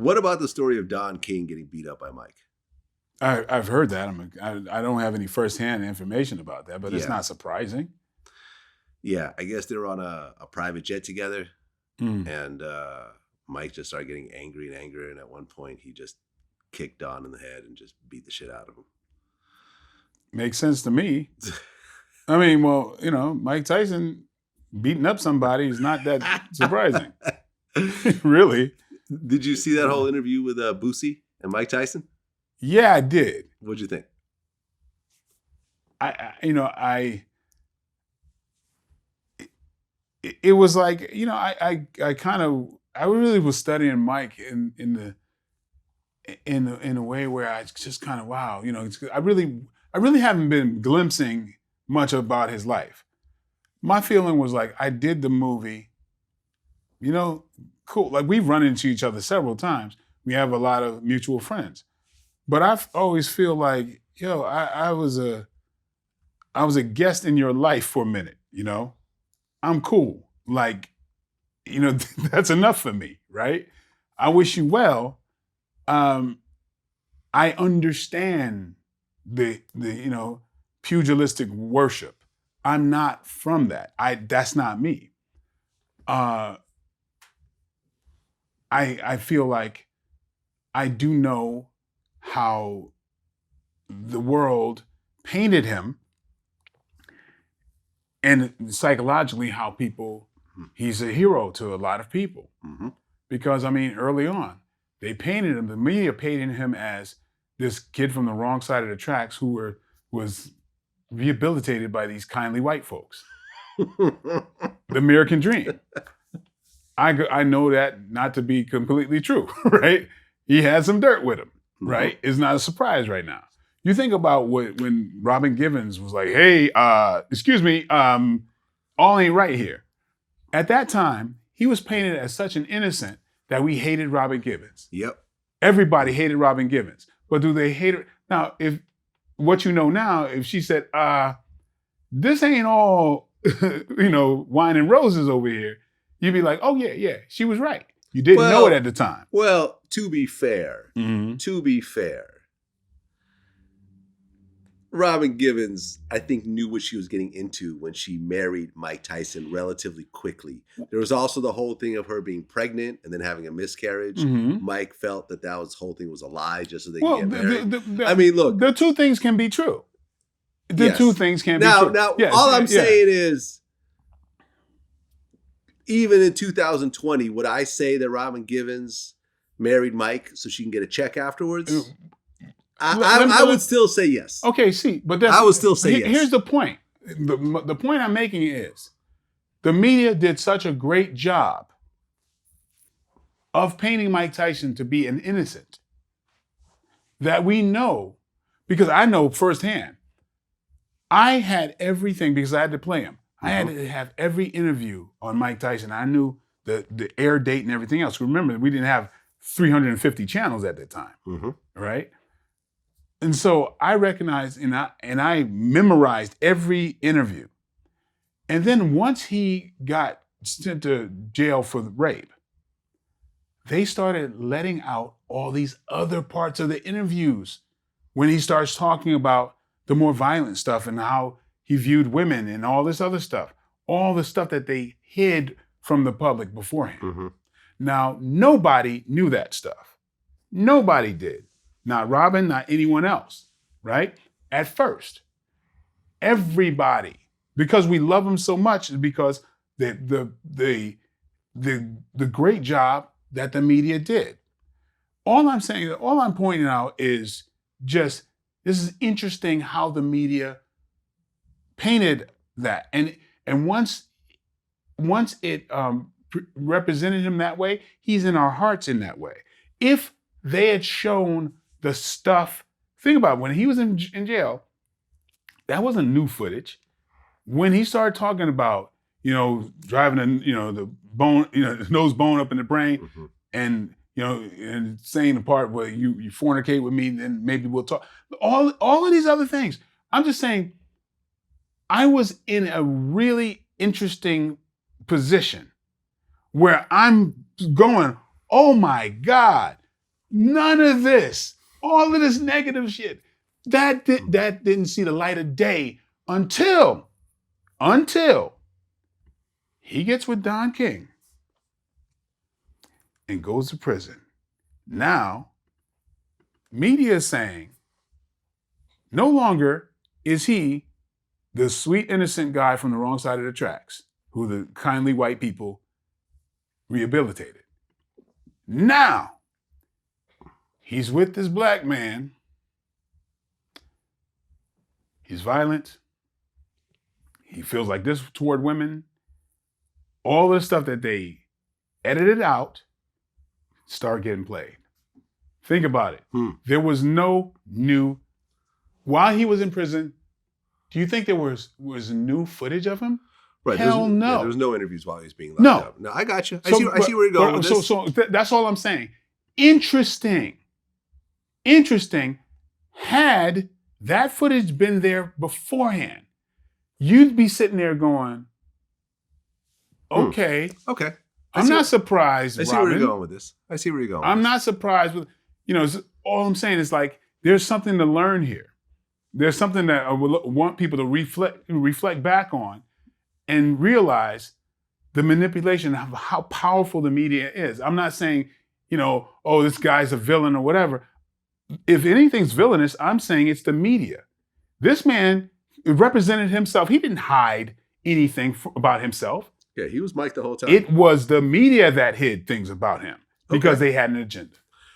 What about the story of Don King getting beat up by Mike? I've heard that. I don't have any firsthand information about that, but it's not surprising. Yeah, I guess they were on a private jet together, Mm. and Mike just started getting angry, and at one point he just kicked Don in the head and just beat the shit out of him. Makes sense to me. I mean, well, Mike Tyson beating up somebody is not that surprising. Really. Did you see that whole interview with Boosie and Mike Tyson? Yeah, I did. What'd you think? It was like, I really was studying Mike in a way where I just kind of, wow, I really haven't been glimpsing much about his life. My feeling was like, I did the movie, cool. Like, we've run into each other several times. We have a lot of mutual friends. But I always feel like, I was a guest in your life for a minute, I'm cool. Like, that's enough for me, right? I wish you well. I understand the pugilistic worship. I'm not from that. That's not me. I feel like I do know how the world painted him, and psychologically how he's a hero to a lot of people. Mm-hmm. Because, early on, they painted him, the media painted him as this kid from the wrong side of the tracks who was rehabilitated by these kindly white folks. The American dream. I know that not to be completely true, right? He had some dirt with him, right? It's not a surprise right now. You think about when Robin Givens was like, hey, excuse me, all ain't right here. At that time, he was painted as such an innocent that we hated Robin Givens. Yep. Everybody hated Robin Givens. But do they hate her? Now, if what you know now, if she said, this ain't all, wine and roses over here, you'd be like, oh, yeah, she was right. You didn't know it at the time. Well, to be fair, Robin Givens, I think, knew what she was getting into when she married Mike Tyson relatively quickly. There was also the whole thing of her being pregnant and then having a miscarriage. Mm-hmm. Mike felt that whole thing was a lie just so they could get married. Look. The two things can be true. Two things can be true. Now, all I'm saying is, even in 2020, would I say that Robin Givens married Mike so she can get a check afterwards? I would still say yes. Okay, see, but I would still say yes. Here's the point. The point I'm making is the media did such a great job of painting Mike Tyson to be an innocent that we know, because I know firsthand, I had everything because I had to play him. I had to have every interview on Mike Tyson. I knew the air date and everything else. Remember, we didn't have 350 channels at that time, right? And so I recognized and I memorized every interview. And then once he got sent to jail for the rape, they started letting out all these other parts of the interviews when he starts talking about the more violent stuff and how he viewed women and all this other stuff, all the stuff that they hid from the public beforehand. Now, nobody knew that stuff. Nobody did. Not Robin, not anyone else, right? At first, everybody, because we love him so much, is because the great job that the media did. All I'm pointing out is just, this is interesting how the media painted that. And once it represented him that way, he's in our hearts in that way. If they had shown the stuff, think about it, when he was in jail, that wasn't new footage. When he started talking about, driving the bone, the nose bone up in the brain, and and saying the part where you fornicate with me, then maybe we'll talk. All of these other things. I'm just saying, I was in a really interesting position where I'm going, oh my God, None of this, all of this negative shit, that didn't see the light of day until he gets with Don King and goes to prison. Now, media is saying no longer is he the sweet, innocent guy from the wrong side of the tracks who the kindly white people rehabilitated. Now, he's with this black man. He's violent. He feels like this toward women. All the stuff that they edited out start getting played. Think about it. There was no new, while he was in prison, do you think there was new footage of him? Right. Hell no. Yeah, there was no interviews while he was being locked up. No, I got you. I see where you're going with this. So that's all I'm saying. Interesting. Had that footage been there beforehand, you'd be sitting there going, okay. Okay. I'm not surprised, I see Robin. where you're going with this. I'm not surprised with, all I'm saying is like, there's something to learn here. There's something that I would want people to reflect back on and realize the manipulation of how powerful the media is. I'm not saying, this guy's a villain or whatever. If anything's villainous, I'm saying it's the media. This man represented himself. He didn't hide anything about himself. Yeah, he was Mike the whole time. It was the media that hid things about him because they had an agenda.